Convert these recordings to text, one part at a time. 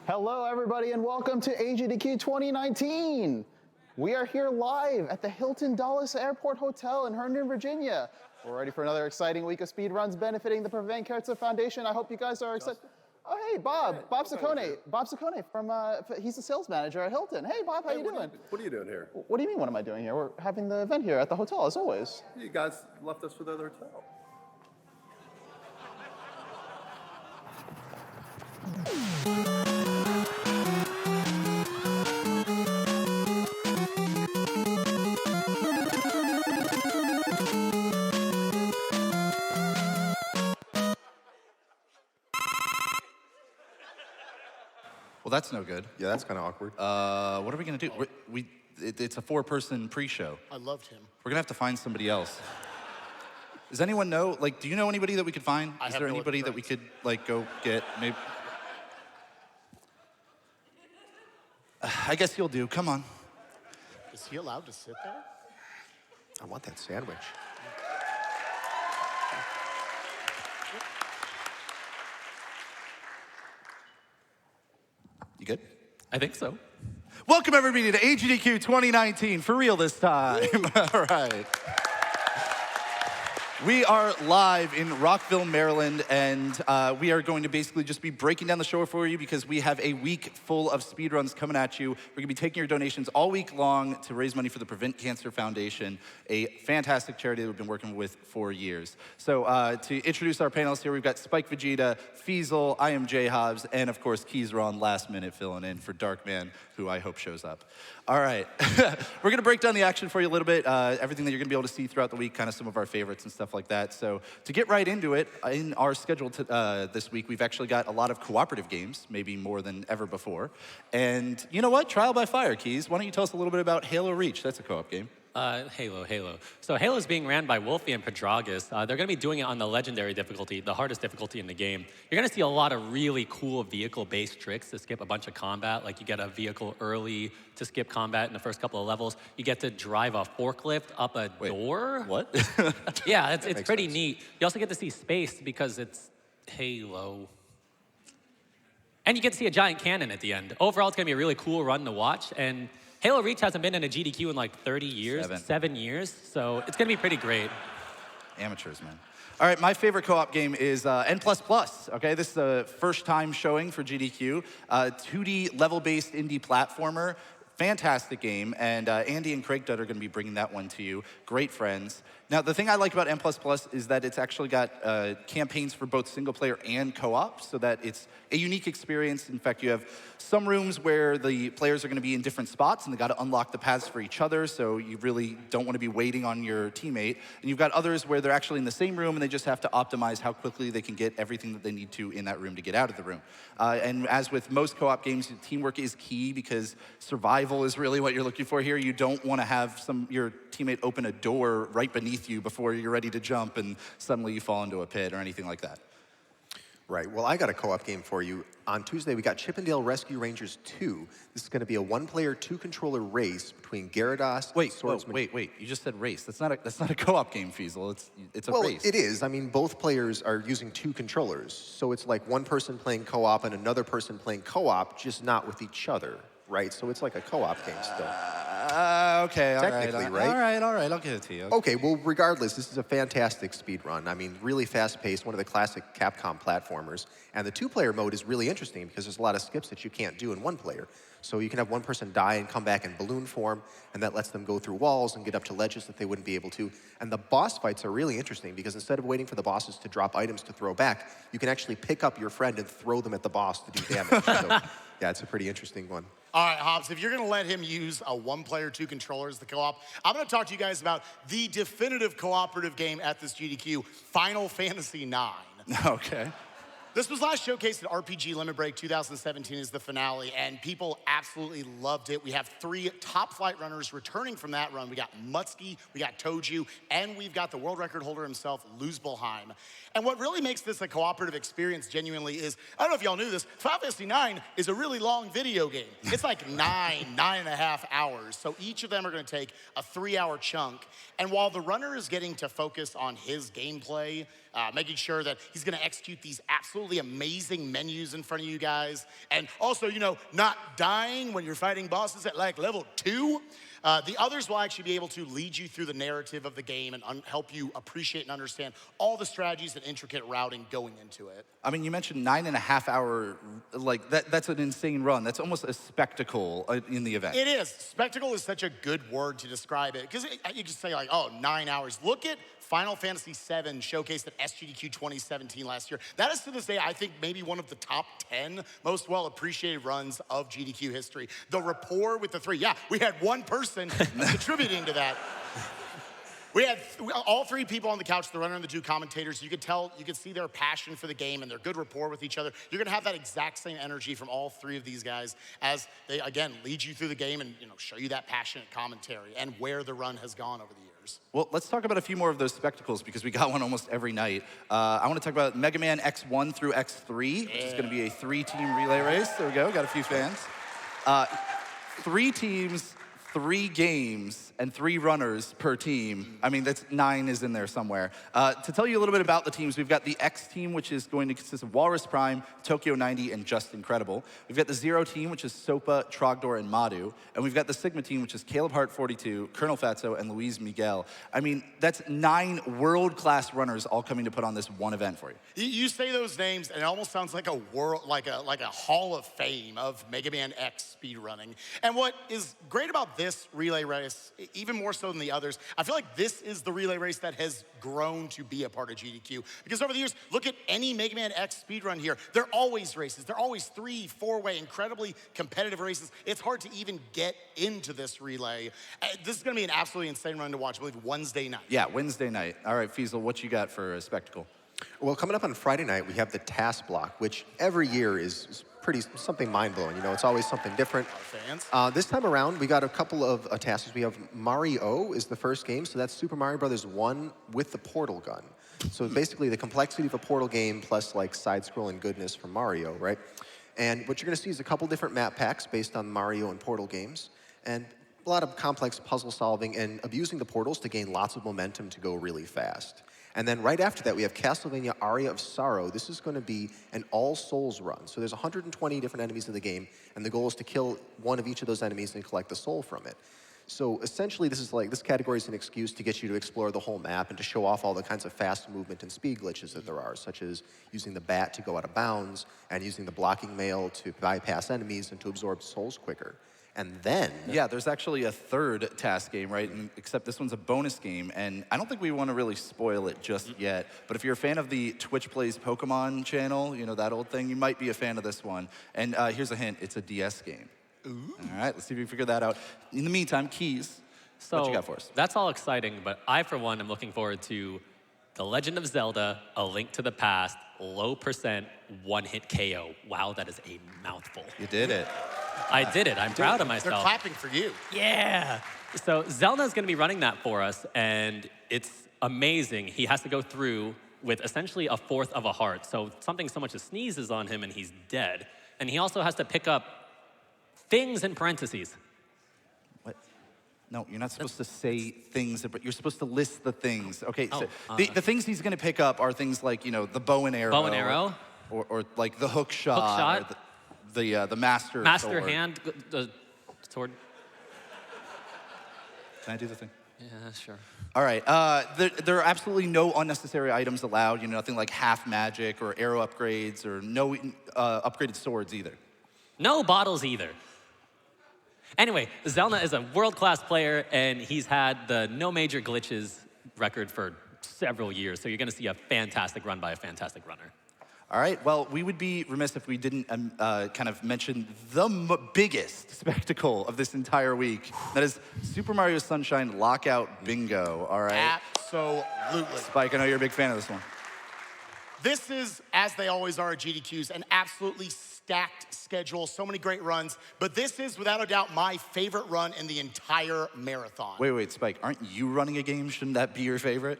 Hello, everybody, and welcome to AGDQ 2019. We are here live at the Hilton Dulles Airport Hotel in Herndon, Virginia. We're ready for another exciting week of speedruns benefiting the Prevent Cancer Foundation. I hope you guys are excited. Oh, hey, Bob. Bob Saccone. Bob Saccone from, he's the sales manager at Hilton. Hey, Bob, how you doing? What are you doing here? What do you mean, what am I doing here? We're having the event here at the hotel, as always. You guys left us for the other hotel. Well, that's no good. Yeah, that's kind of awkward. What are we gonna do? It's a 4-person pre-show. I loved him. We're gonna have to find somebody else. Does anyone know, like, do you know anybody that we could find? Is there anybody that we could, like, go get, maybe? I guess you'll do, come on. Is he allowed to sit there? I want that sandwich. You good? I think so. Welcome, everybody, to AGDQ 2019, for real this time. All right. We are live in Rockville, Maryland, and we are going to basically just be breaking down the show for you because we have a week full of speedruns coming at you. We're gonna be taking your donations all week long to raise money for the Prevent Cancer Foundation, a fantastic charity that we've been working with for years. So to introduce our panelists here, we've got Spike Vegeta, Feasel, I am Jay Hobbs, and of course, Keys Ron last minute filling in for Darkman, who I hope shows up. All right, we're gonna break down the action for you a little bit, everything that you're gonna be able to see throughout the week, kind of some of our favorites and stuff like that. So to get right into it, in our schedule this week, we've actually got a lot of cooperative games, maybe more than ever before. And you know what? Trial by fire, Keys. Why don't you tell us a little bit about Halo Reach? That's a co-op game. Halo. So Halo is being ran by Wolfie and Pedragus. They're going to be doing it on the legendary difficulty, the hardest difficulty in the game. You're going to see a lot of really cool vehicle-based tricks to skip a bunch of combat. Like you get a vehicle early to skip combat in the first couple of levels. You get to drive a forklift up a door. What? Yeah, it's pretty neat. You also get to see space because it's Halo. And you get to see a giant cannon at the end. Overall, it's going to be a really cool run to watch. And Halo Reach hasn't been in a GDQ in like 30 years, 7 years, so it's gonna be pretty great. Amateurs, man. All right, my favorite co-op game is N++, okay? This is the first time showing for GDQ. 2D level-based indie platformer, fantastic game, and Andy and Craig Dudd are gonna be bringing that one to you. Great friends. Now, the thing I like about N++ is that it's actually got campaigns for both single player and co-op, so that it's a unique experience. In fact, you have some rooms where the players are gonna be in different spots and they gotta unlock the paths for each other, so you really don't wanna be waiting on your teammate. And you've got others where they're actually in the same room and they just have to optimize how quickly they can get everything that they need to in that room to get out of the room. And as with most co-op games, teamwork is key because survival is really what you're looking for here. You don't wanna have your teammate open a door right beneath you before you're ready to jump and suddenly you fall into a pit or anything like that. Right, well, I got a co-op game for you. On Tuesday, we got Chippendale Rescue Rangers 2. This is gonna be a 1-player, 2-controller race between Gyarados and Swordsman. Wait, you just said race. That's not a co-op game, Feasel. It's a race. Well, it is. I mean, both players are using 2 controllers. So it's like one person playing co-op and another person playing co-op, just not with each other, right? So it's like a co-op game still. Okay, Technically, right? All right, I'll give it to you. Okay, well, regardless, this is a fantastic speed run. I mean, really fast-paced, one of the classic Capcom platformers. And the 2-player mode is really interesting because there's a lot of skips that you can't do in 1 player. So you can have one person die and come back in balloon form, and that lets them go through walls and get up to ledges that they wouldn't be able to. And the boss fights are really interesting because instead of waiting for the bosses to drop items to throw back, you can actually pick up your friend and throw them at the boss to do damage. So, yeah, it's a pretty interesting one. All right, Hobbs, if you're gonna let him use a 1-player, 2 controllers, the co-op, I'm gonna talk to you guys about the definitive cooperative game at this GDQ, Final Fantasy IX. Okay. This was last showcased at RPG Limit Break 2017 is the finale, and people absolutely loved it. We have 3 top flight runners returning from that run. We got Mutsky, we got Toju, and we've got the world record holder himself, Luzbelheim. And what really makes this a cooperative experience genuinely is, I don't know if y'all knew this, Final Fantasy IX is a really long video game. It's like 9.5 hours. So each of them are gonna take a 3-hour chunk. And while the runner is getting to focus on his gameplay, making sure that he's gonna execute these absolutely amazing menus in front of you guys, and also, you know, not dying when you're fighting bosses at like level 2. The others will actually be able to lead you through the narrative of the game and help you appreciate and understand all the strategies and intricate routing going into it. I mean, you mentioned 9.5 hour, like that's an insane run. That's almost a spectacle in the event. It is. Spectacle is such a good word to describe it, because you just say like, oh, 9 hours. Look at Final Fantasy VII showcased at AGDQ 2017 last year. That is to this day, I think, maybe one of the top 10 most well appreciated runs of GDQ history. The rapport with the 3. Yeah, we had one person contributing to that. We had all 3 people on the couch, the runner and the 2 commentators. You could see their passion for the game and their good rapport with each other. You're gonna have that exact same energy from all 3 of these guys as they, again, lead you through the game and, you know, show you that passionate commentary and where the run has gone over the years. Well, let's talk about a few more of those spectacles because we got one almost every night. I want to talk about Mega Man X1 through X3, which is going to be a 3-team relay race. There we go, got a few fans. 3 teams, 3 games, and 3 runners per team. I mean, that's 9 is in there somewhere. To tell you a little bit about the teams, we've got the X team, which is going to consist of Walrus Prime, Tokyo 90, and Just Incredible. We've got the Zero team, which is Sopa, Trogdor, and Madu. And we've got the Sigma team, which is Caleb Hart 42, Colonel Fatso, and Luis Miguel. I mean, that's 9 world-class runners all coming to put on this one event for you. You say those names, and it almost sounds like a a hall of fame of Mega Man X speedrunning. And what is great about this relay race, even more so than the others, I feel like this is the relay race that has grown to be a part of GDQ. Because over the years, look at any Mega Man X speedrun here. They're always races. They're always 3, 4-way, incredibly competitive races. It's hard to even get into this relay. This is gonna be an absolutely insane run to watch, I believe, Wednesday night. Yeah, Wednesday night. All right, Fiesel, what you got for a spectacle? Well, coming up on Friday night, we have the task block, which every year is something mind-blowing. You know, it's always something different. Fans. This time around, we got a couple of tasks. We have Mario is the first game, so that's Super Mario Brothers 1 with the portal gun. So basically the complexity of a portal game plus like side-scrolling goodness from Mario, right? And what you're gonna see is a couple different map packs based on Mario and Portal games, and a lot of complex puzzle solving and abusing the portals to gain lots of momentum to go really fast. And then right after that, we have Castlevania Aria of Sorrow. This is going to be an all-souls run. So there's 120 different enemies in the game, and the goal is to kill one of each of those enemies and collect the soul from it. So essentially, this category is an excuse to get you to explore the whole map and to show off all the kinds of fast movement and speed glitches that there are, such as using the bat to go out of bounds and using the blocking mail to bypass enemies and to absorb souls quicker. And then... Yeah, there's actually a 3rd task game, right? Except this one's a bonus game, and I don't think we want to really spoil it just yet. But if you're a fan of the Twitch Plays Pokemon channel, you know, that old thing, you might be a fan of this one. And here's a hint, it's a DS game. Ooh. All right, let's see if we can figure that out. In the meantime, Keys, what you got for us? That's all exciting, but I, for one, am looking forward to The Legend of Zelda, A Link to the Past, low percent, one-hit KO. Wow, that is a mouthful. You did it. I did it. I'm proud of myself. They're clapping for you. Yeah. So Zelda's going to be running that for us, and it's amazing. He has to go through with essentially a 1/4 of a heart. So something so much as sneezes on him, and he's dead. And he also has to pick up things in parentheses. What? No, you're not supposed to say things, but you're supposed to list the things. Okay, Oh, so the things he's going to pick up are things like, you know, the bow and arrow. Bow and arrow. Or like the hook shot. Hook shot. Or the master Master sword. hand, the sword. Can I do the thing? Yeah, sure. All right, there are absolutely no unnecessary items allowed, you know, nothing like half magic or arrow upgrades or no upgraded swords either. No bottles either. Anyway, Zelda is a world-class player, and he's had the no major glitches record for several years, so you're gonna see a fantastic run by a fantastic runner. All right, well, we would be remiss if we didn't kind of mention the biggest spectacle of this entire week. That is Super Mario Sunshine Lockout Bingo, all right? Absolutely. Spike, I know you're a big fan of this one. This is, as they always are at GDQs, an absolutely stacked schedule, so many great runs, but this is, without a doubt, my favorite run in the entire marathon. Wait, Spike, aren't you running a game? Shouldn't that be your favorite?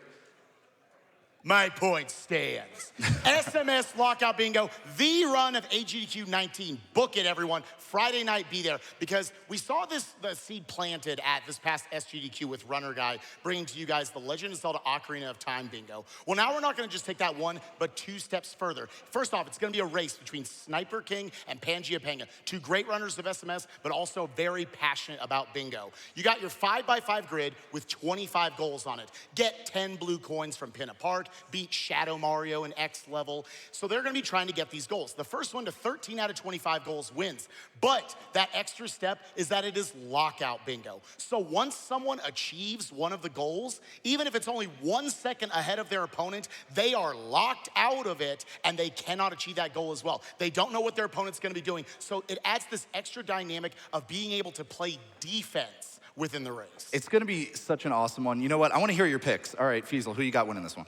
My point stands. SMS Lockout Bingo, the run of AGDQ19. Book it, everyone. Friday night, be there. Because we saw the seed planted at this past SGDQ with Runner Guy, bringing to you guys the Legend of Zelda Ocarina of Time Bingo. Well, now we're not going to just take that one, but 2 steps further. First off, it's going to be a race between Sniper King and Pangaea Panga, 2 great runners of SMS, but also very passionate about bingo. You got your 5x5 grid with 25 goals on it. Get 10 blue coins from Pin Apart, beat Shadow Mario in X level. So they're gonna be trying to get these goals. The first one to 13 out of 25 goals wins. But that extra step is that it is lockout bingo. So once someone achieves one of the goals, even if it's only 1 second ahead of their opponent, they are locked out of it and they cannot achieve that goal as well. They don't know what their opponent's gonna be doing. So it adds this extra dynamic of being able to play defense within the race. It's gonna be such an awesome one. You know what? I wanna hear your picks. All right, Feasel, who you got winning this one?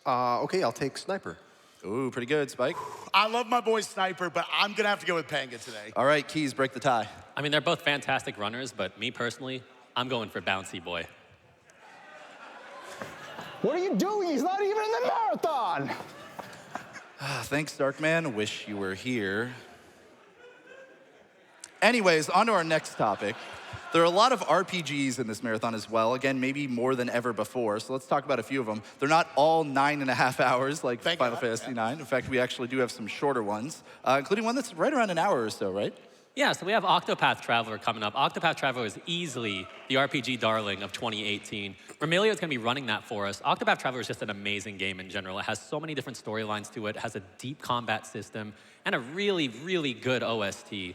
Okay, I'll take Sniper. Ooh, pretty good, Spike. I love my boy Sniper, but I'm gonna have to go with Panga today. All right, Keys, break the tie. I mean, they're both fantastic runners, but me personally, I'm going for Bouncy Boy. What are you doing? He's not even in the marathon. Thanks, Darkman. Wish you were here. Anyways, on to our next topic. There are a lot of RPGs in this marathon as well. Again, maybe more than ever before. So let's talk about a few of them. They're not all 9.5 hours like Final Fantasy IX. In fact, we actually do have some shorter ones, including one that's right around an hour or so, right? Yeah, so we have Octopath Traveler coming up. Octopath Traveler is easily the RPG darling of 2018. Romelio is going to be running that for us. Octopath Traveler is just an amazing game in general. It has so many different storylines to it. It has a deep combat system and a really, really good OST.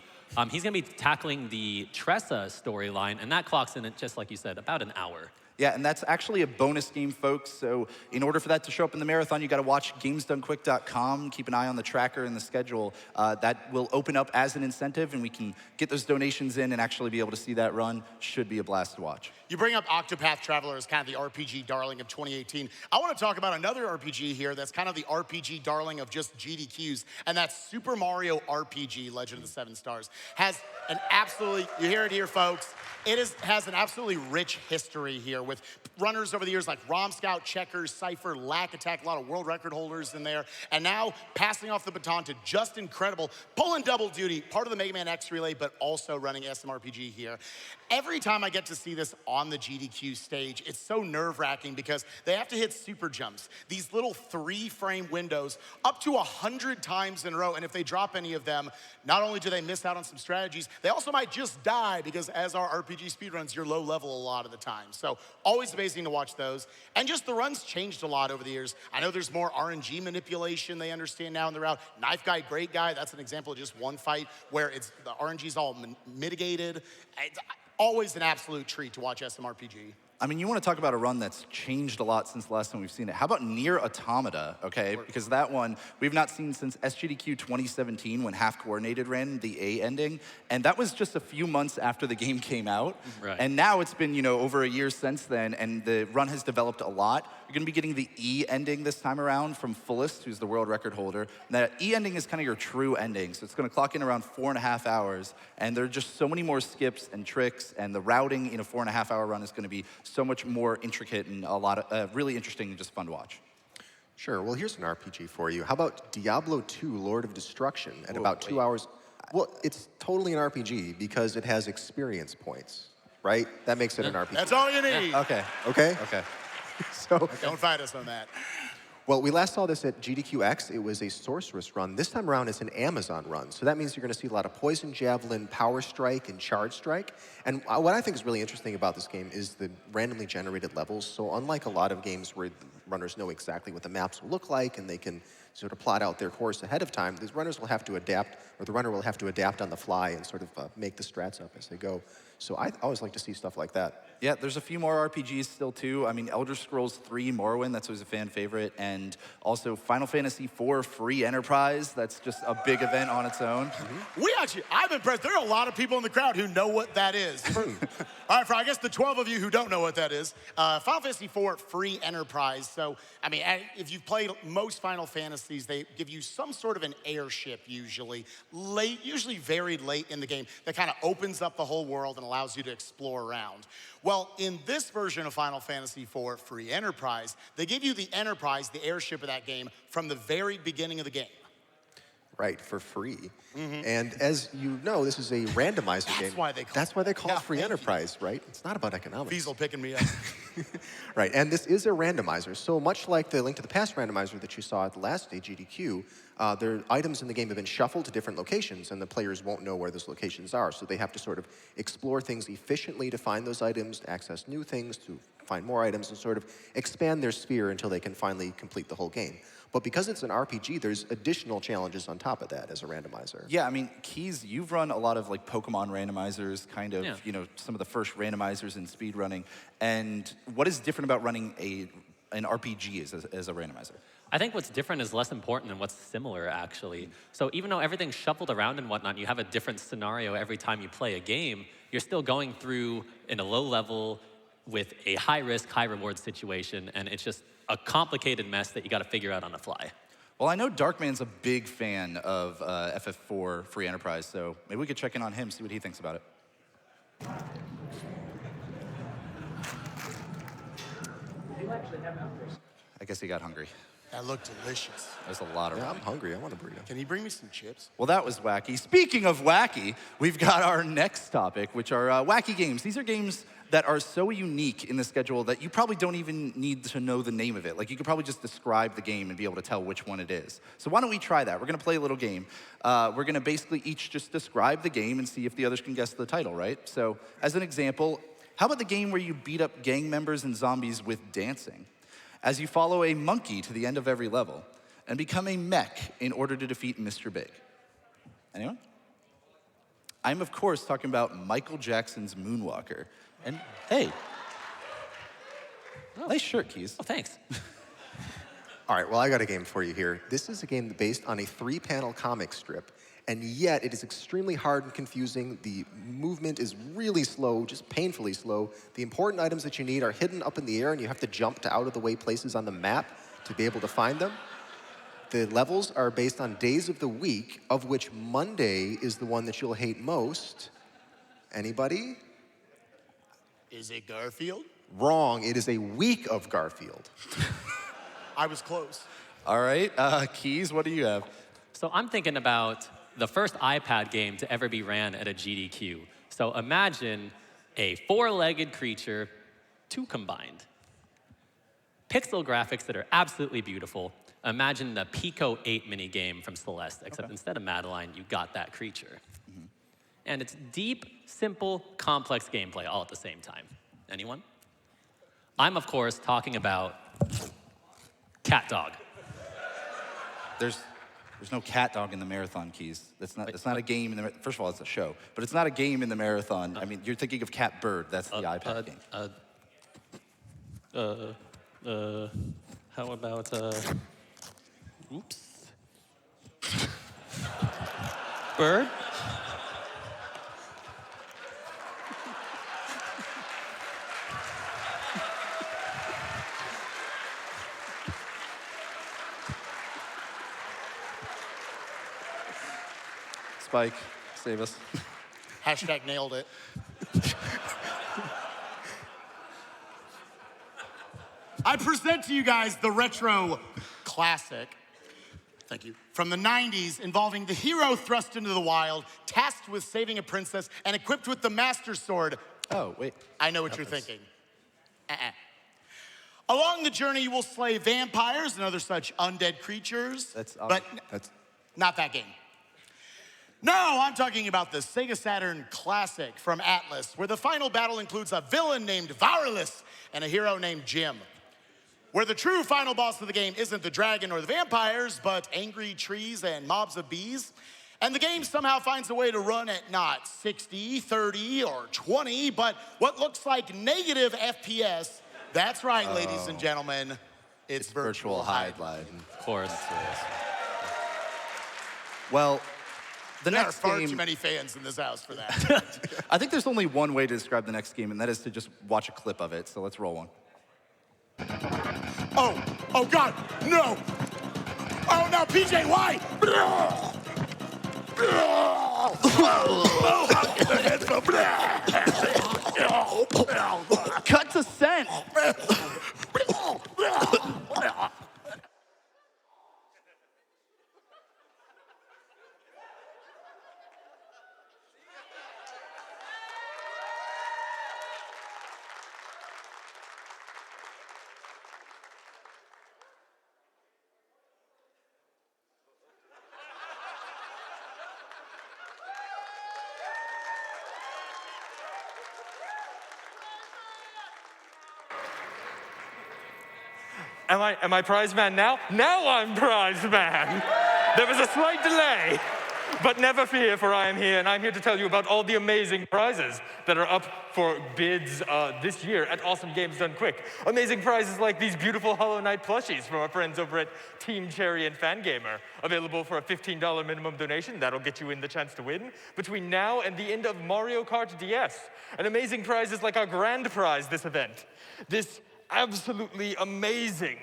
He's going to be tackling the Tressa storyline, and that clocks in at, just like you said, about an hour. Yeah, and that's actually a bonus game, folks. So in order for that to show up in the marathon, you got to watch gamesdonequick.com. Keep an eye on the tracker and the schedule. That will open up as an incentive, and we can get those donations in and actually be able to see that run. Should be a blast to watch. You bring up Octopath Traveler as kind of the RPG darling of 2018. I want to talk about another RPG here that's kind of the RPG darling of just GDQs, and that's Super Mario RPG Legend of the Seven Stars. Has an absolutely, you hear it here, folks, has an absolutely rich history here with runners over the years like Rom Scout, Checkers, Cypher, Lack Attack, a lot of world record holders in there, and now passing off the baton to Just Incredible, pulling double duty, part of the Mega Man X relay, but also running SMRPG here. Every time I get to see this on the GDQ stage, it's so nerve-wracking because they have to hit super jumps, these little 3-frame windows, up to 100 times in a row, and if they drop any of them, not only do they miss out on some strategies, they also might just die because as our RPG speedruns, you're low level a lot of the time. So always amazing to watch those. And just the runs changed a lot over the years. I know there's more RNG manipulation they understand now in the route. Knife Guy, Great Guy, that's an example of just one fight where it's the RNG's all mitigated. It's always an absolute treat to watch SMRPG. I mean, you want to talk about a run that's changed a lot since the last time we've seen it. How about Nier Automata, okay? Because that one, we've not seen since SGDQ 2017 when Half Coordinated ran the A ending. And that was just a few months after the game came out. Right. And now it's been, you know, over a year since then, and the run has developed a lot. You're going to be getting the E ending this time around from Fullest, who's the world record holder. And that E ending is kind of your true ending. So it's going to clock in around 4.5 hours. And there are just so many more skips and tricks, and the routing in a 4.5-hour run is going to be so much more intricate and a lot of really interesting and just fun to watch. Sure, well, here's an RPG for you. How about Diablo 2, Lord of Destruction, at about 2 hours? Well, it's totally an RPG because it has experience points, right? That makes it an RPG. That's all you need. Okay. Okay? Okay. So, Don't fight us on that. well, we last saw this at GDQX. It was a Sorceress run. This time around, it's an Amazon run. So that means you're going to see a lot of Poison Javelin, Power Strike, and Charge Strike. And what I think is really interesting about this game is the randomly generated levels. So unlike a lot of games where the runners know exactly what the maps will look like and they can sort of plot out their course ahead of time, these runners will have to adapt, or the runner will have to adapt on the fly and sort of make the strats up as they go. So I always like to see stuff like that. Yeah, there's a few more RPGs still too. I mean, Elder Scrolls 3 Morrowind, that's always a fan favorite. And also Final Fantasy 4 Free Enterprise, that's just a big event on its own. I'm impressed. There are a lot of people in the crowd who know what that is. All right, for I guess the 12 of you who don't know what that is, Final Fantasy 4 Free Enterprise. So, I mean, if you've played most Final Fantasies, they give you some sort of an airship usually, usually very late in the game, that kind of opens up the whole world and allows you to explore around. Well, in this version of Final Fantasy IV Free Enterprise, they give you the Enterprise, the airship of that game, from the very beginning of the game. Right, for free. And as you know, this is a randomizer game. That's why they call it Free Enterprise, right? It's not about economics. Diesel picking me up. Right, and this is a randomizer. So much like the Link to the Past randomizer that you saw at the last AGDQ, their items in the game have been shuffled to different locations, and the players won't know where those locations are. So they have to sort of explore things efficiently to find those items, to access new things, to find more items, and sort of expand their sphere until they can finally complete the whole game. But because it's an RPG, there's additional challenges on top of that as a randomizer. Yeah, I mean, Keys, you've run a lot of like Pokemon randomizers, kind of, you know, some of the first randomizers in speedrunning. And what is different about running an RPG as a randomizer? I think what's different is less important than what's similar, actually. So even though everything's shuffled around and whatnot, you have a different scenario every time you play a game, you're still going through in a low level with a high-risk, high-reward situation, and it's just a complicated mess that you got to figure out on the fly. Well, I know Darkman's a big fan of FF4 Free Enterprise, so maybe we could check in on him, see what he thinks about it. I guess he got hungry. That looked delicious. There's a lot of Yeah, I'm hungry. I want a burrito. Can you bring me some chips? Well, that was wacky. Speaking of wacky, we've got our next topic, which are wacky games. These are games that are so unique in the schedule that you probably don't even need to know the name of it. Like, you could probably just describe the game and be able to tell which one it is. So why don't we try that? We're gonna play a little game. We're gonna basically each just describe the game and see if the others can guess the title, right? So, as an example, how about the game where you beat up gang members and zombies with dancing? As you follow a monkey to the end of every level and become a mech in order to defeat Mr. Big. Anyone? I'm, of course, talking about Michael Jackson's Moonwalker. And hey, nice shirt, Keys. Oh, thanks. All right, well, I got a game for you here. This is a game based on a 3-panel comic strip, and yet it is extremely hard and confusing. The movement is really slow, just painfully slow. The important items that you need are hidden up in the air, and you have to jump to out-of-the-way places on the map to be able to find them. The levels are based on days of the week, of which Monday is the one that you'll hate most. Anybody? Is it Garfield? Wrong, it is a week of Garfield. I was close. All right, Keys, what do you have? So I'm thinking about the first iPad game to ever be ran at a GDQ. So imagine a 4-legged creature, 2 combined. Pixel graphics that are absolutely beautiful. Imagine the Pico 8 minigame from Celeste, except instead of Madeline, you got that creature. And it's deep, simple, complex gameplay all at the same time. Anyone? I'm, of course, talking about Cat Dog. There's no cat dog in the marathon, Keys. It's not a game in the, first of all, it's a show, but it's not a game in the marathon. I mean, you're thinking of Cat Bird. That's the iPad game. How about, oops. Bird? Spike, save us. Hashtag nailed it. I present to you guys the retro classic, thank you, from the 90s involving the hero thrust into the wild, tasked with saving a princess, and equipped with the Master Sword. Oh, wait. I know what you're thinking. Along the journey, you will slay vampires and other such undead creatures. That's not that game. No, I'm talking about the Sega Saturn classic from Atlas, where the final battle includes a villain named Varulus and a hero named Jim. Where the true final boss of the game isn't the dragon or the vampires, but angry trees and mobs of bees. And the game somehow finds a way to run at not 60, 30, or 20, but what looks like negative FPS. That's right, ladies and gentlemen. It's virtual hide-line. Of course. Well, the There are next far game, too many fans in this house for that. I think there's only one way to describe the next game, and that is to just watch a clip of it. So let's roll one. Oh, Oh, God, no. Oh, no, PJ, why? Cut to scent. Am I prize man now? Now I'm prize man. There was a slight delay, but never fear, for I am here, and I'm here to tell you about all the amazing prizes that are up for bids this year at Awesome Games Done Quick. Amazing prizes like these beautiful Hollow Knight plushies from our friends over at Team Cherry and Fangamer, available for a $15 minimum donation. That'll get you in the chance to win between now and the end of Mario Kart DS. And amazing prizes like our grand prize this event. This absolutely amazing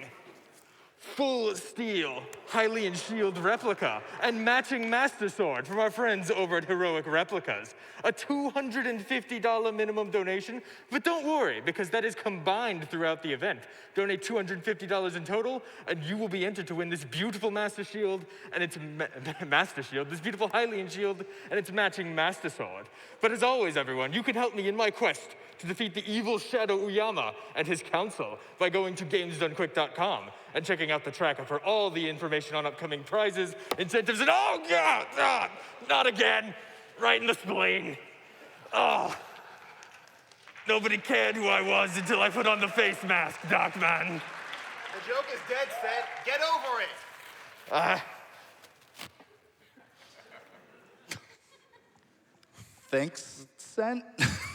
full steel Hylian shield replica and matching master sword from our friends over at Heroic Replicas. A $250 minimum donation, but don't worry, because that is combined throughout the event. Donate $250 in total, and you will be entered to win this beautiful master shield and its this beautiful Hylian shield and its matching master sword. But as always, everyone, you can help me in my quest to defeat the evil Shadow Uyama and his council by going to GamesDoneQuick.com and checking out the tracker for all the information on upcoming prizes, incentives, and oh God, not again, right in the spleen. Oh, nobody cared who I was until I put on the face mask, Darkman. The joke is dead, Seth. Get over it. Thanks, Scent,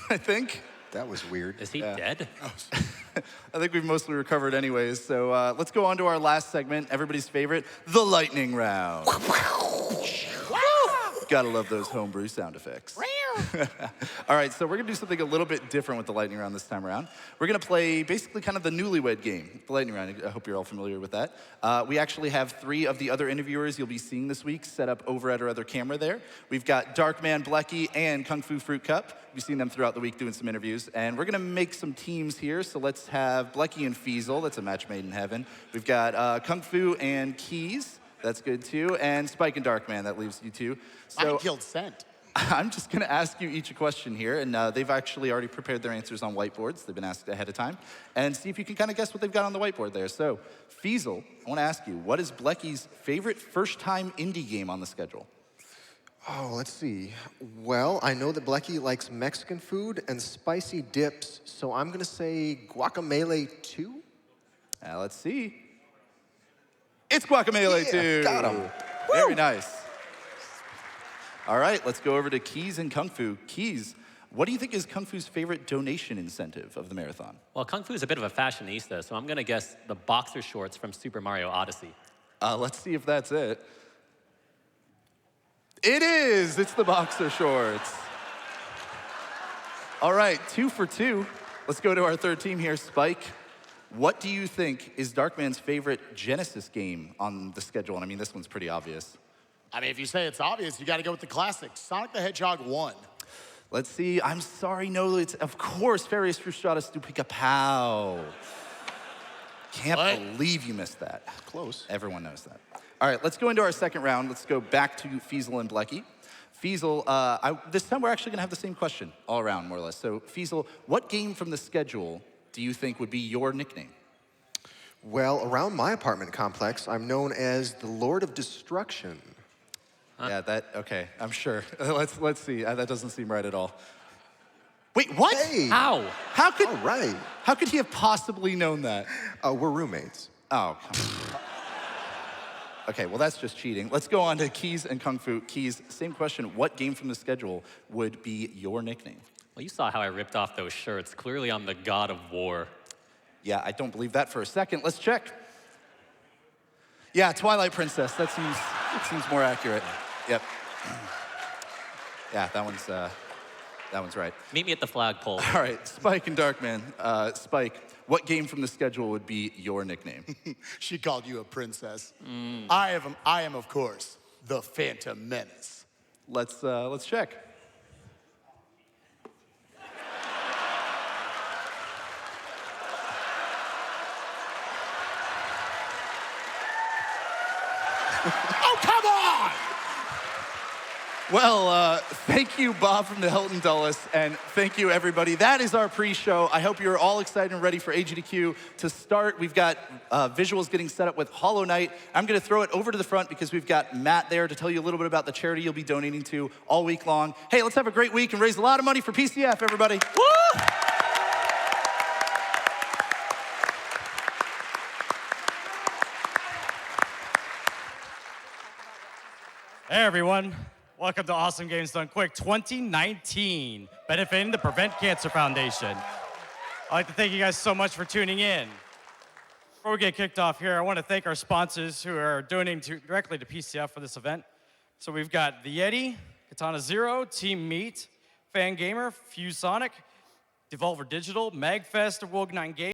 I think. That was weird. Is he dead? I think we've mostly recovered anyways, so let's go on to our last segment, everybody's favorite, the lightning round. Gotta love those homebrew sound effects. All right, so we're gonna do something a little bit different with the lightning round this time around. We're gonna play basically kind of the newlywed game, the lightning round. I hope you're all familiar with that. We actually have 3 of the other interviewers you'll be seeing this week set up over at our other camera there. We've got Darkman, Blecky, and Kung Fu Fruit Cup. We've seen them throughout the week doing some interviews. And we're gonna make some teams here, so let's have Blecky and Feasel. That's a match made in heaven. We've got Kung Fu and Keys. That's good too. And Spike and Darkman, that leaves you two. So I killed Scent. I'm just gonna ask you each a question here, and they've actually already prepared their answers on whiteboards. They've been asked ahead of time. And see if you can kind of guess what they've got on the whiteboard there. So, Feasel, I wanna ask you, what is Blecky's favorite first-time indie game on the schedule? Oh, let's see. Well, I know that Blecky likes Mexican food and spicy dips, so I'm gonna say Guacamole 2? Let's see. It's Guacamole 2. Got him. Very nice. All right, let's go over to Keys and Kung Fu. Keys, what do you think is Kung Fu's favorite donation incentive of the marathon? Well, Kung Fu is a bit of a fashionista, so I'm gonna guess the boxer shorts from Super Mario Odyssey. Let's see if that's it. It is! It's the boxer shorts. All right, 2 for 2. Let's go to our third team here. Spike, what do you think is Darkman's favorite Genesis game on the schedule? And I mean, this one's pretty obvious. I mean, if you say it's obvious, you got to go with the classic, Sonic the Hedgehog 1. Let's see. I'm sorry, no, it's, of course, Farius Frustratus Stupica Pow. Can't believe you missed that. Close. Everyone knows that. All right, let's go into our second round. Let's go back to Feasel and Blecky. Feasel, this time we're actually gonna have the same question all around, more or less. So, Feasel, what game from the schedule do you think would be your nickname? Well, around my apartment complex, I'm known as the Lord of Destruction. Yeah, okay, I'm sure. Let's see, that doesn't seem right at all. Wait, what? Hey! How? How could, All right. How could he have possibly known that? We're roommates. Oh, come on. Okay, well, that's just cheating. Let's go on to Keys and Kung Fu. Keys, same question. What game from the schedule would be your nickname? Well, you saw how I ripped off those shirts. Clearly, I'm the god of war. Yeah, I don't believe that for a second. Let's check. Yeah, Twilight Princess. That seems more accurate. Yep. Yeah, that one's right. Meet me at the flagpole. All right, Spike and Darkman. Spike, what game from the schedule would be your nickname? She called you a princess. I am, of course, the Phantom Menace. Let's check. Oh, come on! Well, thank you, Bob from the Hilton Dulles, and thank you, everybody. That is our pre-show. I hope you're all excited and ready for AGDQ to start. We've got visuals getting set up with Hollow Knight. I'm going to throw it over to the front because we've got Matt there to tell you a little bit about the charity you'll be donating to all week long. Hey, let's have a great week and raise a lot of money for PCF, everybody. Woo! Hey everyone, welcome to Awesome Games Done Quick 2019, benefiting the Prevent Cancer Foundation. I'd like to thank you guys so much for tuning in. Before we get kicked off here, I want to thank our sponsors who are donating directly to PCF for this event. So we've got The Yeti, Katana Zero, Team Meat, Fan Gamer, Fuse Sonic, Devolver Digital, Magfest, Wognine Games.